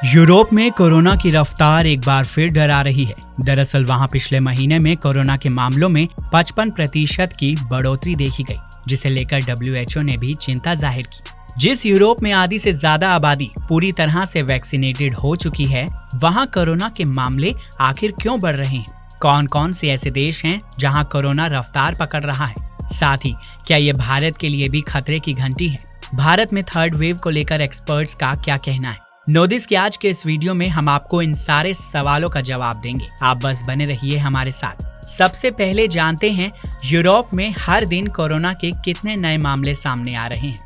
Europe में corona की रफ्तार एक बार फिर डरा रही है। दरअसल वहां पिछले महीने में कोरोना के मामलों में 55% की बढ़ोतरी देखी गई, जिसे लेकर WHO ने भी चिंता जाहिर की। जिस यूरोप में आधी से ज्यादा आबादी पूरी तरह से वैक्सीनेटेड हो चुकी है, वहां कोरोना के मामले आखिर क्यों बढ़ रहे हैं? कौन कौन से ऐसे देश हैं जहां कोरोना रफ्तार पकड़ रहा है? साथ ही क्या ये भारत के लिए भी खतरे की घंटी है? भारत में थर्ड वेव को लेकर एक्सपर्ट्स का क्या कहना है? नोदिस के आज के इस वीडियो में हम आपको इन सारे सवालों का जवाब देंगे। आप बस बने रहिए हमारे साथ। सबसे पहले जानते हैं यूरोप में हर दिन कोरोना के कितने नए मामले सामने आ रहे हैं।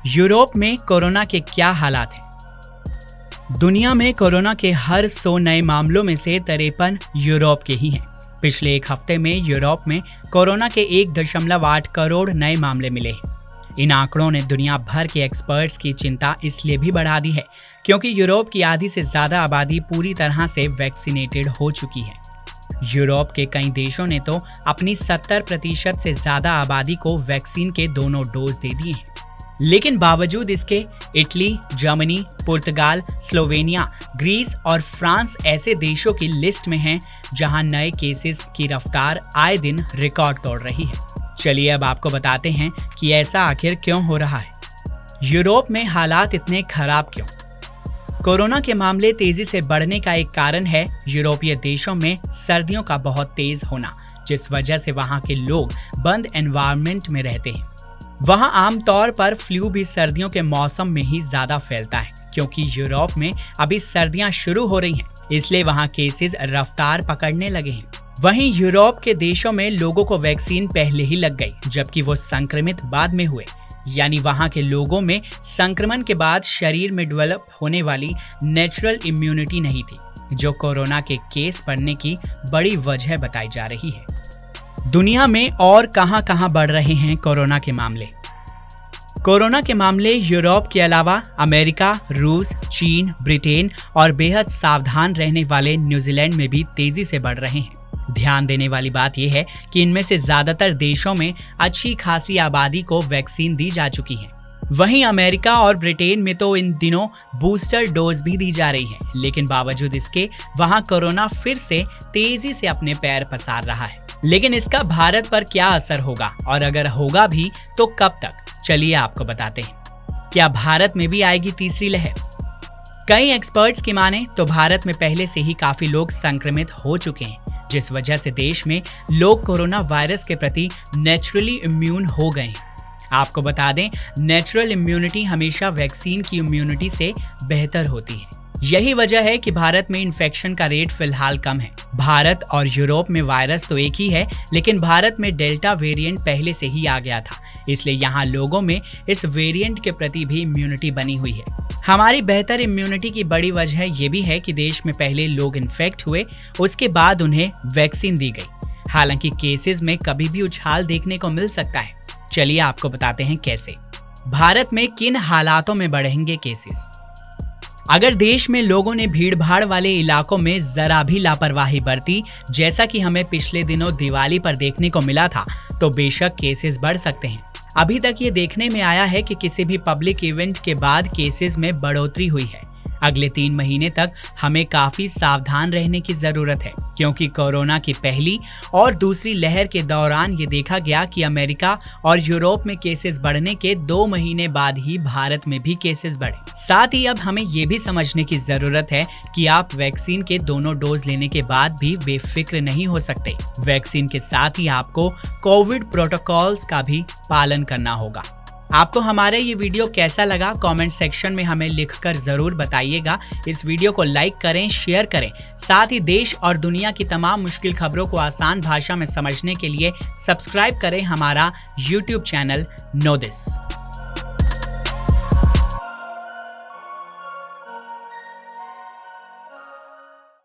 यूरोप में कोरोना के क्या हालात हैं? दुनिया में कोरोना के हर 100 नए मामलों में से 53 यूरोप के ही हैं। पिछले एक हफ्ते में यूरोप में कोरोना के 1.8 करोड़ नए मामले मिले हैं। इन आंकड़ों ने दुनिया भर के एक्सपर्ट्स की चिंता इसलिए भी बढ़ा दी है क्योंकि यूरोप की आधी से ज्यादा आबादी पूरी तरह से वैक्सीनेटेड हो चुकी है। यूरोप के कई देशों ने तो अपनी 70% से ज्यादा आबादी को वैक्सीन के दोनों डोज दे दिए हैं। लेकिन बावजूद इसके इटली, जर्मनी, पुर्तगाल, स्लोवेनिया, ग्रीस और फ्रांस ऐसे देशों की लिस्ट में हैं जहां नए केसेस की रफ्तार आए दिन रिकॉर्ड तोड़ रही है। चलिए अब आपको बताते हैं कि ऐसा आखिर क्यों हो रहा है। यूरोप में हालात इतने खराब क्यों? कोरोना के मामले तेजी से बढ़ने का एक कारण है यूरोपीय देशों में सर्दियों का बहुत तेज होना, जिस वजह से वहां के लोग बंद एनवायरनमेंट में रहते हैं। वहां आमतौर पर फ्लू भी सर्दियों के मौसम में ही ज्यादा फैलता है, क्योंकि यूरोप में अभी सर्दियां शुरू हो रही हैं, इसलिए वहां केसेस रफ्तार पकड़ने लगे हैं। वहीं यूरोप के देशों में लोगों को वैक्सीन पहले ही लग गई, जबकि वो संक्रमित बाद में हुए। यानी वहां के लोगों में संक्रमण के बाद शरीर में डेवलप होने वाली नेचुरल इम्यूनिटी नहीं थी, जो कोरोना के केस बढ़ने की बड़ी वजह बताई जा रही है। दुनिया में और कहां-कहां बढ़ रहे हैं कोरोना के मामले? कोरोना के मामले यूरोप के अलावा अमेरिका, रूस, चीन, ब्रिटेन और बेहद सावधान रहने वाले न्यूजीलैंड में भी तेजी से बढ़ रहे हैं। ध्यान देने वाली बात यह है कि इनमें से ज्यादातर देशों में अच्छी खासी आबादी को वैक्सीन दी जा चुकी है। वहीं अमेरिका और ब्रिटेन में तो इन दिनों बूस्टर डोज भी दी जा रही है, लेकिन बावजूद इसके वहां कोरोना फिर से तेजी से अपने पैर पसार रहा है। लेकिन इसका भारत पर क्या असर होगा, और अगर होगा भी तो कब तक? चलिए आपको बताते हैं। क्या भारत में भी आएगी तीसरी लहर? कई एक्सपर्ट्स की माने तो भारत में पहले से ही काफी लोग संक्रमित हो चुके हैं, जिस वजह से देश में लोग कोरोना वायरस के प्रति नेचुरली इम्यून हो गए हैं। आपको बता दें, नेचुरल इम्यूनिटी हमेशा वैक्सीन की इम्यूनिटी से बेहतर होती है। यही वजह है कि भारत में इन्फेक्शन का रेट फिलहाल कम है। भारत और यूरोप में वायरस तो एक ही है, लेकिन भारत में डेल्टा वेरिएंट पहले से ही आ गया था, इसलिए यहाँ लोगों में इस वेरिएंट के प्रति भी इम्यूनिटी बनी हुई है। हमारी बेहतर इम्यूनिटी की बड़ी वजह ये भी है कि देश में पहले लोग इन्फेक्ट हुए, उसके बाद उन्हें वैक्सीन दी गई। हालांकि केसेस में कभी भी उछाल देखने को मिल सकता है। चलिए आपको बताते हैं कैसे। भारत में किन हालातों में बढ़ेंगे केसेस? अगर देश में लोगों ने भीड़-भाड़ वाले इलाकों में जरा भी लापरवाही बरती, जैसा कि हमें पिछले दिनों दिवाली पर देखने को मिला था, तो बेशक केसेस बढ़ सकते हैं। अभी तक ये देखने में आया है कि किसी भी पब्लिक इवेंट के बाद केसेस में बढ़ोतरी हुई है। अगले 3 महीने तक हमें काफी सावधान रहने की जरूरत है, क्योंकि कोरोना की पहली और दूसरी लहर के दौरान ये देखा गया कि अमेरिका और यूरोप में केसेस बढ़ने के 2 महीने बाद ही भारत में भी केसेस बढ़े। साथ ही अब हमें ये भी समझने की जरूरत है कि आप वैक्सीन के दोनों डोज लेने के बाद भी बेफिक्र नहीं हो सकते। वैक्सीन के साथ ही आपको कोविड प्रोटोकॉल्स का भी पालन करना होगा। आपको हमारा ये वीडियो कैसा लगा, कमेंट सेक्शन में हमें लिखकर जरूर बताइएगा। इस वीडियो को लाइक करें, शेयर करें। साथ ही देश और दुनिया की तमाम मुश्किल खबरों को आसान भाषा में समझने के लिए सब्सक्राइब करें हमारा YouTube चैनल नोदिस।